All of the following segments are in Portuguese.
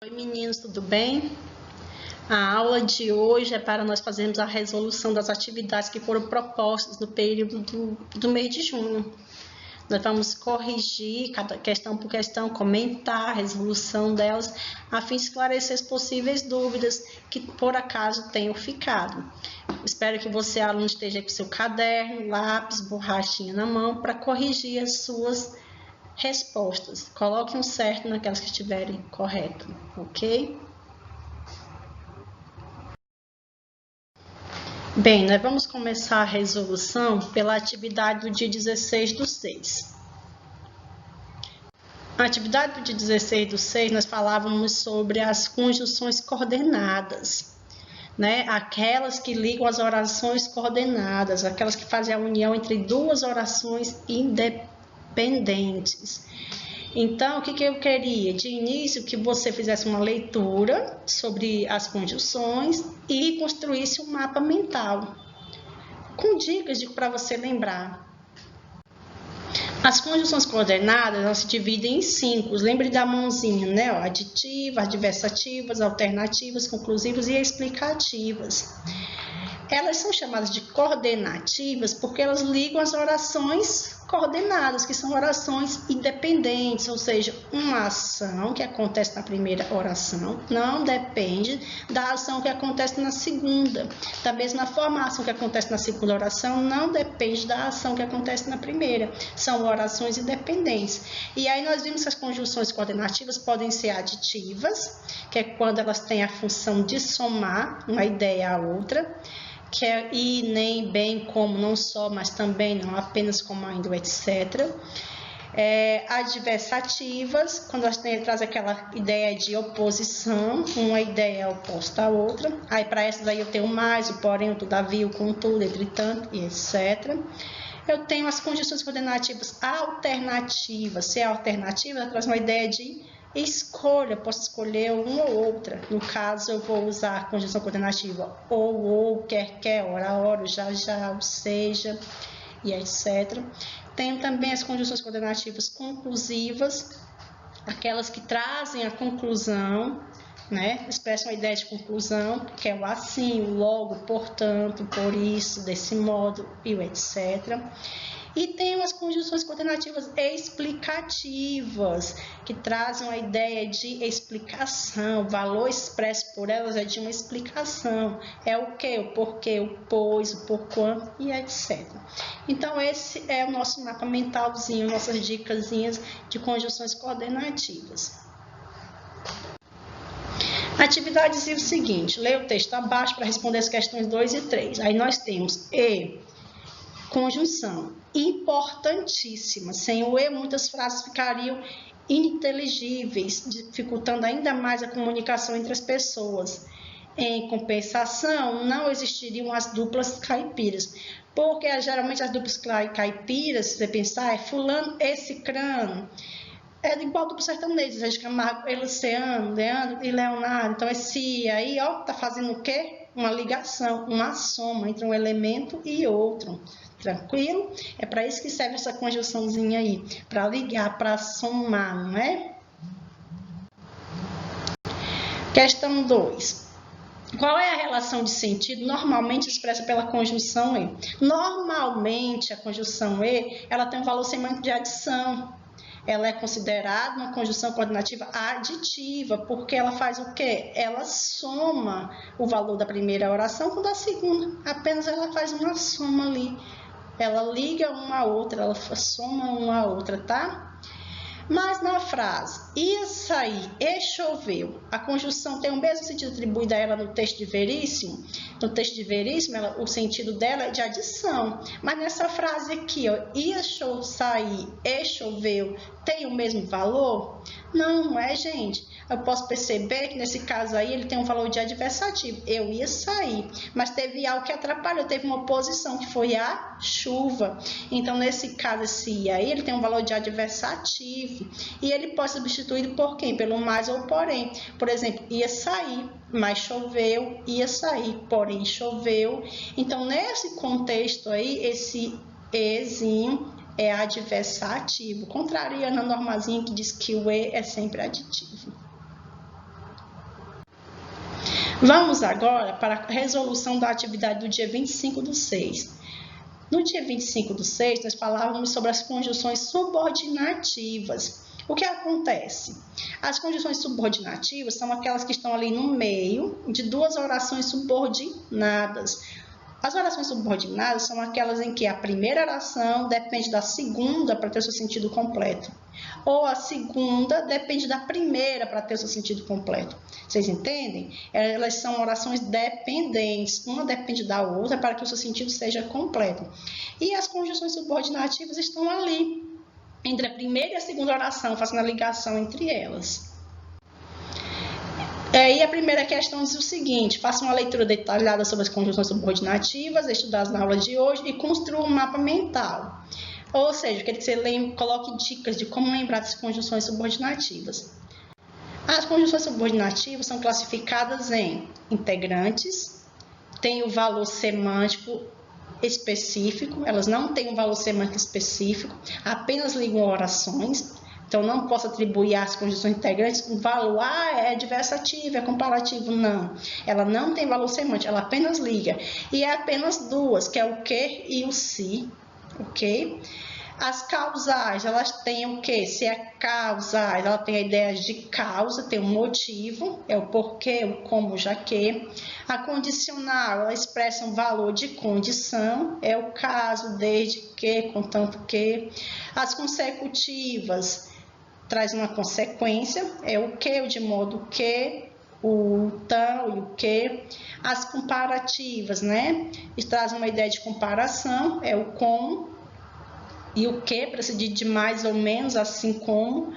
Oi meninos, tudo bem? A aula de hoje é para nós fazermos a resolução das atividades que foram propostas no período do mês de junho. Nós vamos corrigir cada questão por questão, comentar a resolução delas, a fim de esclarecer as possíveis dúvidas que por acaso tenham ficado. Espero que você, aluno, esteja com seu caderno, lápis, borrachinha na mão para corrigir as suas respostas. Coloque um certo naquelas que estiverem corretas, ok? Bem, nós vamos começar a resolução pela atividade do dia 16/6. Na atividade do dia 16/6, nós falávamos sobre as conjunções coordenadas, né? Aquelas que ligam as orações coordenadas, aquelas que fazem a união entre duas orações independentes. Então, o que eu queria? De início, que você fizesse uma leitura sobre as conjunções e construísse um mapa mental, com dicas para você lembrar. As conjunções coordenadas, elas se dividem em 5. Lembre da mãozinha, né? Aditivas, adversativas, alternativas, conclusivas e explicativas. Elas são chamadas de coordenativas porque elas ligam as orações coordenadas, que são orações independentes, ou seja, uma ação que acontece na primeira oração não depende da ação que acontece na segunda. Da mesma forma, a ação que acontece na segunda oração não depende da ação que acontece na primeira. São orações independentes. E aí nós vimos que as conjunções coordenativas podem ser aditivas, que é quando elas têm a função de somar uma ideia à outra, que é e, nem, bem, como, não só, mas também, não apenas, como, ainda, etc. Adversativas, quando elas trazem aquela ideia de oposição, uma ideia oposta à outra. Aí, para essas aí, eu tenho mais, o porém, o todavia, o contudo, entretanto, e etc. Eu tenho as conjunções coordenativas alternativas. Se é alternativa, ela traz uma ideia de escolha, posso escolher uma ou outra. No caso, eu vou usar a conjunção coordenativa ou, quer, ora, já, ou seja, e etc. Tenho também as conjunções coordenativas conclusivas, aquelas que trazem a conclusão, né? Expressam a ideia de conclusão, que é o assim, o logo, portanto, por isso, desse modo, e o etc. E tem as conjunções coordenativas explicativas, que trazem a ideia de explicação. O valor expresso por elas é de uma explicação. É o que, o porquê, o pois, o porquanto e etc. Então, esse é o nosso mapa mentalzinho, nossas dicasinhas de conjunções coordenativas. A atividade dizia o seguinte: leia o texto abaixo para responder as questões 2 e 3. Aí nós temos conjunção importantíssima. Sem o e, muitas frases ficariam ininteligíveis, dificultando ainda mais a comunicação entre as pessoas. Em compensação, não existiriam as duplas caipiras, porque geralmente as duplas caipiras, se você pensar, é fulano e cicrano. É igual duplo sertanejo, a gente Camargo e Luciano, Leandro e Leonardo. Então, esse aí, ó, tá fazendo o quê? Uma ligação, uma soma entre um elemento e outro. Tranquilo? É para isso que serve essa conjunçãozinha aí, para ligar, para somar, não é? Questão 2. Qual é a relação de sentido normalmente expressa pela conjunção e? Normalmente, a conjunção e, ela tem um valor semântico de adição. Ela é considerada uma conjunção coordenativa aditiva, porque ela faz o quê? Ela soma o valor da primeira oração com o da segunda. Apenas ela faz uma soma ali. Ela liga uma a outra, ela soma uma a outra, tá? Mas na frase, ia sair e choveu, a conjunção tem o mesmo sentido atribuído a ela no texto de Veríssimo? No texto de Veríssimo, o sentido dela é de adição. Mas nessa frase aqui, ó, ia sair e choveu, tem o mesmo valor? Não, não é, gente. Eu posso perceber que nesse caso aí ele tem um valor de adversativo. Eu ia sair, mas teve algo que atrapalhou, teve uma oposição, que foi a chuva. Então, nesse caso, esse ia aí, ele tem um valor de adversativo. E ele pode ser substituído por quem? Pelo mais ou porém. Por exemplo, ia sair, mas choveu, ia sair, porém choveu. Então, nesse contexto aí, esse ezinho é adversativo, contrariando a normazinha que diz que o e é sempre aditivo. Vamos agora para a resolução da atividade do dia 25/6. No dia 25/6, nós falávamos sobre as conjunções subordinativas. O que acontece? As conjunções subordinativas são aquelas que estão ali no meio de duas orações subordinadas. As orações subordinadas são aquelas em que a primeira oração depende da segunda para ter o seu sentido completo, ou a segunda depende da primeira para ter o seu sentido completo. Vocês entendem? Elas são orações dependentes, uma depende da outra para que o seu sentido seja completo. E as conjunções subordinativas estão ali, entre a primeira e a segunda oração, fazendo a ligação entre elas. E a primeira questão diz o seguinte: faça uma leitura detalhada sobre as conjunções subordinativas estudadas na aula de hoje e construa um mapa mental. Ou seja, quero que você coloque dicas de como lembrar das conjunções subordinativas. As conjunções subordinativas são classificadas em integrantes, têm o valor semântico específico, elas não têm um valor semântico específico, apenas ligam orações. Então, não posso atribuir às conjunções integrantes um valor, é adversativo, é comparativo, não. Ela não tem valor semântico, ela apenas liga. E é apenas duas, que é o que e o se, ok? As causais, elas têm o que? Se é causais, ela tem a ideia de causa, tem um motivo, é o porquê, o como, já que. A condicional, ela expressa um valor de condição, é o caso, desde que, contanto que. As consecutivas, traz uma consequência, é o que, o de modo que, o tão e o que. As comparativas, né? Traz uma ideia de comparação, é o como e o que, precedido de mais ou menos, assim como.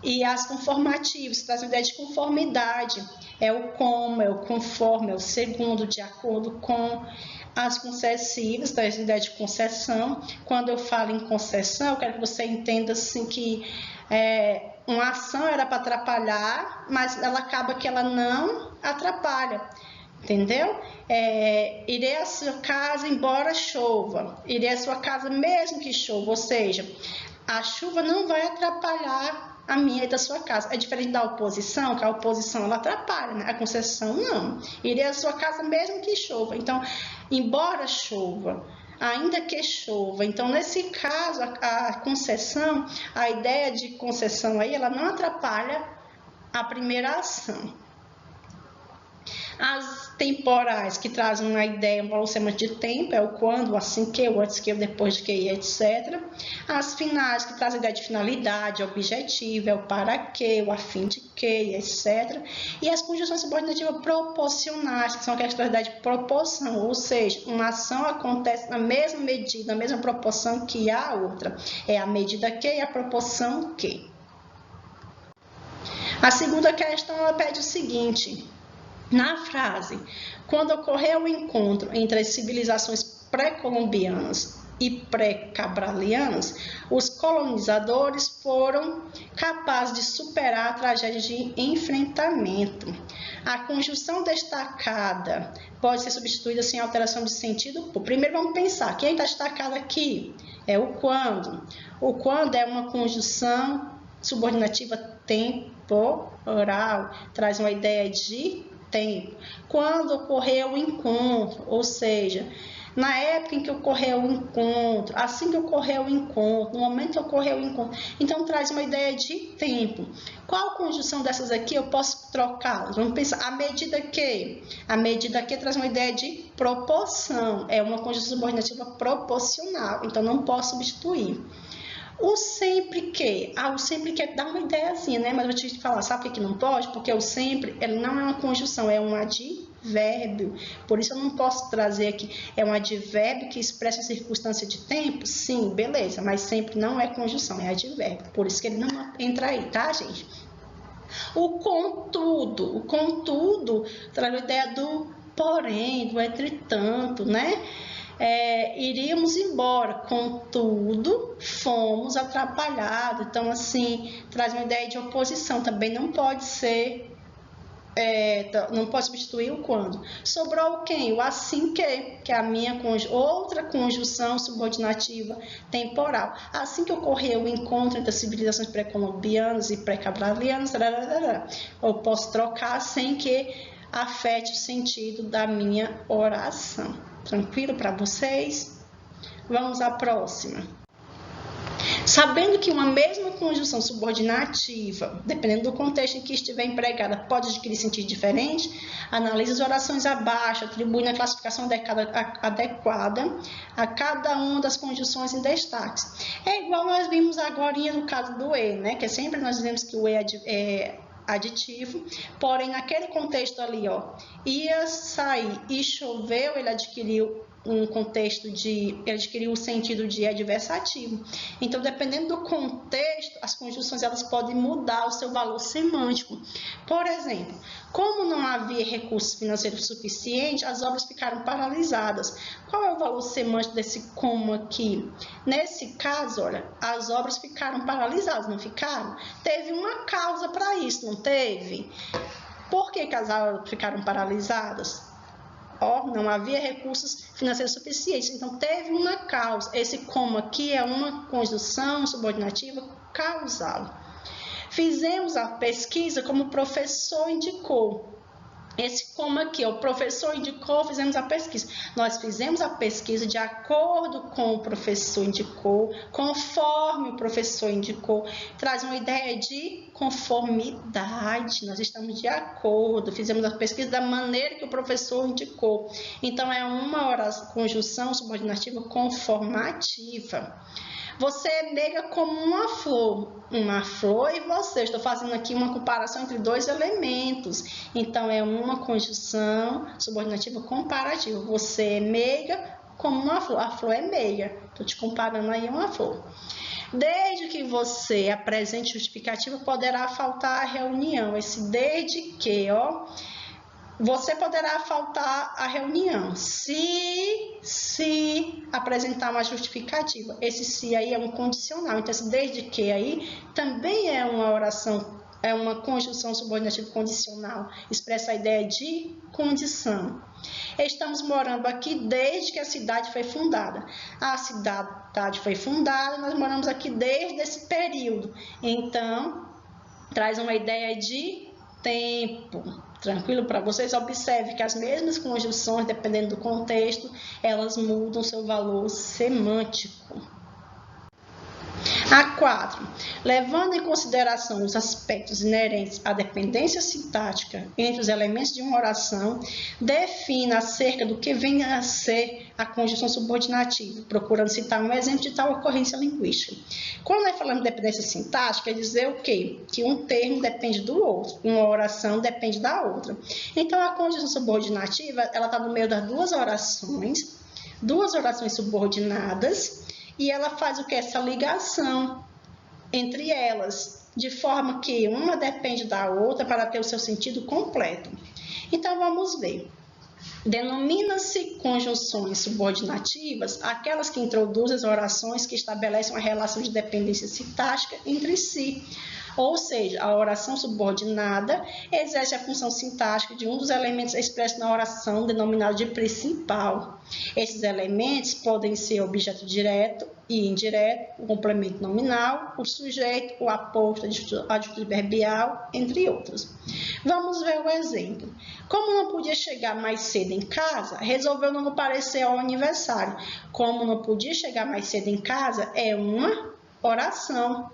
E as conformativas, traz uma ideia de conformidade, é o como, é o conforme, é o segundo, de acordo com. As concessivas, traz a ideia de concessão. Quando eu falo em concessão, eu quero que você entenda assim que uma ação era para atrapalhar, mas ela acaba que ela não atrapalha, entendeu? Irei à sua casa embora chova, irei à sua casa mesmo que chova, ou seja, a chuva não vai atrapalhar a minha e da sua casa. É diferente da oposição, que a oposição ela atrapalha, né? A concessão não. Irei à sua casa mesmo que chova. Então, embora chova, ainda que chova. Então, nesse caso, a concessão, a ideia de concessão aí, ela não atrapalha a primeira ação. As temporais, que trazem uma ideia, um valor semântico de tempo, é o quando, o assim que, o antes que, o depois de que, etc. As finais, que trazem a ideia de finalidade, objetivo, é o para que, o a fim de que, etc. E as conjunções subordinativas proporcionais, que são aquelas que trazem a ideia de proporção, ou seja, uma ação acontece na mesma medida, na mesma proporção que a outra. É a medida que e a proporção que. A segunda questão, ela pede o seguinte: na frase, quando ocorreu o encontro entre as civilizações pré-colombianas e pré-cabralianas, os colonizadores foram capazes de superar a tragédia de enfrentamento. A conjunção destacada pode ser substituída sem alteração de sentido. Primeiro vamos pensar, quem está destacado aqui é o quando. O quando é uma conjunção subordinativa temporal, traz uma ideia de tempo. Quando ocorreu o encontro, ou seja, na época em que ocorreu o encontro, assim que ocorreu o encontro, no momento que ocorreu o encontro. Então, traz uma ideia de tempo. Qual conjunção dessas aqui eu posso trocar? Vamos pensar, a medida que? A medida que traz uma ideia de proporção. É uma conjunção subordinativa proporcional, então não posso substituir. O sempre que, o sempre que dá uma ideiazinha, né? Mas eu vou te falar, sabe por que não pode? Porque o sempre, ele não é uma conjunção, é um advérbio. Por isso eu não posso trazer aqui, é um advérbio que expressa uma circunstância de tempo? Sim, beleza, mas sempre não é conjunção, é advérbio. Por isso que ele não entra aí, tá, gente? O contudo traz a ideia do porém, do entretanto, né? Iríamos embora, contudo, fomos atrapalhados. Então, assim, traz uma ideia de oposição, também não pode ser, não pode substituir o quando. Sobrou quem? O assim que é a minha outra conjunção subordinativa temporal. Assim que ocorreu o encontro entre as civilizações pré-colombianas e pré-cabralianas, eu posso trocar sem que afete o sentido da minha oração. Tranquilo para vocês? Vamos à próxima. Sabendo que uma mesma conjunção subordinativa, dependendo do contexto em que estiver empregada, pode adquirir sentido diferente, analise as orações abaixo, atribui a classificação adequada a cada uma das conjunções em destaques. É igual nós vimos agora no caso do E, né? Que sempre nós dizemos que o E é aditivo, porém naquele contexto ali, ó, ia sair e choveu, ele adquiriu o sentido de adversativo. Então, dependendo do contexto, as conjunções elas podem mudar o seu valor semântico. Por exemplo, como não havia recursos financeiros suficientes, as obras ficaram paralisadas. Qual é o valor semântico desse como aqui? Nesse caso, olha, as obras ficaram paralisadas, não ficaram? Teve uma causa para isso, não teve? Por que as obras ficaram paralisadas? Não havia recursos financeiros suficientes, então teve uma causa. Esse como aqui é uma conjunção subordinativa causal. Fizemos a pesquisa como o professor indicou. Esse como aqui, o professor indicou, fizemos a pesquisa. Nós fizemos a pesquisa de acordo com o professor indicou, conforme o professor indicou. Traz uma ideia de conformidade. Nós estamos de acordo, fizemos a pesquisa da maneira que o professor indicou. Então, é uma conjunção subordinativa conformativa. Você é meiga como uma flor e você. Estou fazendo aqui uma comparação entre dois elementos. Então, é uma conjunção subordinativa comparativa. Você é meiga como uma flor. A flor é meiga. Estou te comparando aí uma flor. Desde que você apresente justificativa, poderá faltar a reunião. Esse desde que, ó... Você poderá faltar a reunião se apresentar uma justificativa. Esse se aí é um condicional. Então, esse desde que aí também é uma oração, é uma conjunção subordinativa condicional. Expressa a ideia de condição. Estamos morando aqui desde que a cidade foi fundada. A cidade foi fundada, nós moramos aqui desde esse período. Então, traz uma ideia de tempo. Tranquilo para vocês? Observe que as mesmas conjunções, dependendo do contexto, elas mudam seu valor semântico. A4. Levando em consideração os aspectos inerentes à dependência sintática entre os elementos de uma oração, defina acerca do que vem a ser a conjunção subordinativa, procurando citar um exemplo de tal ocorrência linguística. Quando nós falamos de dependência sintática, quer dizer o quê? Que um termo depende do outro, uma oração depende da outra. Então, a conjunção subordinativa, ela está no meio das duas orações subordinadas, e ela faz o que? Essa ligação entre elas, de forma que uma depende da outra para ter o seu sentido completo. Então, vamos ver. Denomina-se conjunções subordinativas aquelas que introduzem as orações que estabelecem uma relação de dependência sintática entre si. Ou seja, a oração subordinada exerce a função sintática de um dos elementos expressos na oração, denominado de principal. Esses elementos podem ser objeto direto e indireto, o complemento nominal, o sujeito, o aposto, adjunto adverbial, entre outros. Vamos ver o exemplo. Como não podia chegar mais cedo em casa, resolveu não comparecer ao aniversário. Como não podia chegar mais cedo em casa é uma oração.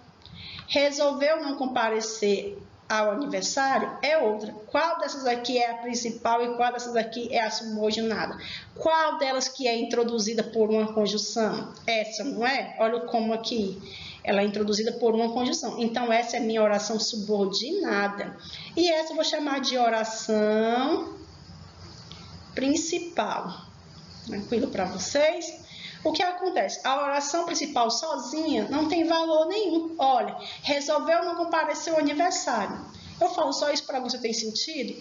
Resolveu não comparecer ao aniversário é outra. Qual dessas aqui é a principal e qual dessas aqui é a subordinada? Qual delas que é introduzida por uma conjunção? Essa, não é? Olha o como aqui. Ela é introduzida por uma conjunção. Então, essa é a minha oração subordinada. E essa eu vou chamar de oração principal. Tranquilo para vocês? O que acontece? A oração principal sozinha não tem valor nenhum. Olha, resolveu não comparecer ao aniversário. Eu falo só isso para você ter sentido?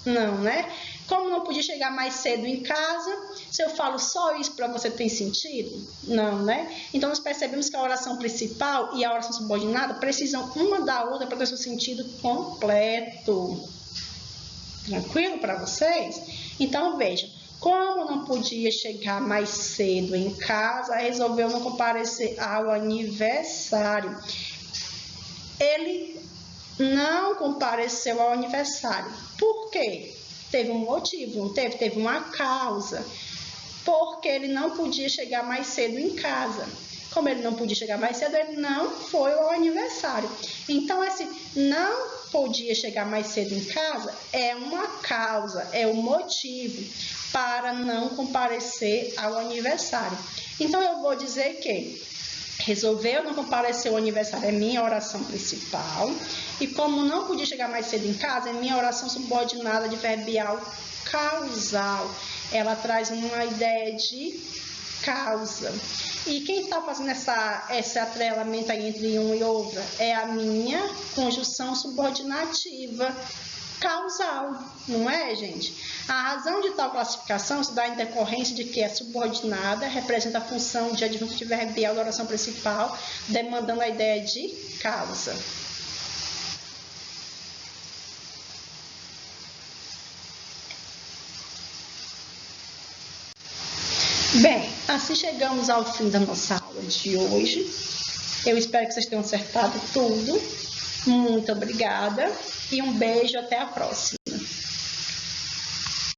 Não, né? Como não podia chegar mais cedo em casa, se eu falo só isso para você ter sentido? Não, né? Então, nós percebemos que a oração principal e a oração subordinada precisam uma da outra para ter seu sentido completo. Tranquilo para vocês? Então, veja. Como não podia chegar mais cedo em casa, resolveu não comparecer ao aniversário. Ele não compareceu ao aniversário. Por quê? Teve um motivo, não teve? Teve uma causa. Porque ele não podia chegar mais cedo em casa. Como ele não podia chegar mais cedo, ele não foi ao aniversário. Então, esse não podia chegar mais cedo em casa é uma causa, é um motivo para não comparecer ao aniversário. Então, eu vou dizer que resolveu não comparecer ao aniversário é minha oração principal. E como não podia chegar mais cedo em casa, é minha oração subordinada adverbial causal. Ela traz uma ideia de causa. E quem está fazendo esse atrelamento aí entre um e outra é a minha conjunção subordinativa causal, não é, gente? A razão de tal classificação se dá em decorrência de que a subordinada representa a função de adjunto adverbial da oração principal, demandando a ideia de causa. Bem, assim chegamos ao fim da nossa aula de hoje. Eu espero que vocês tenham acertado tudo. Muito obrigada e um beijo, até a próxima.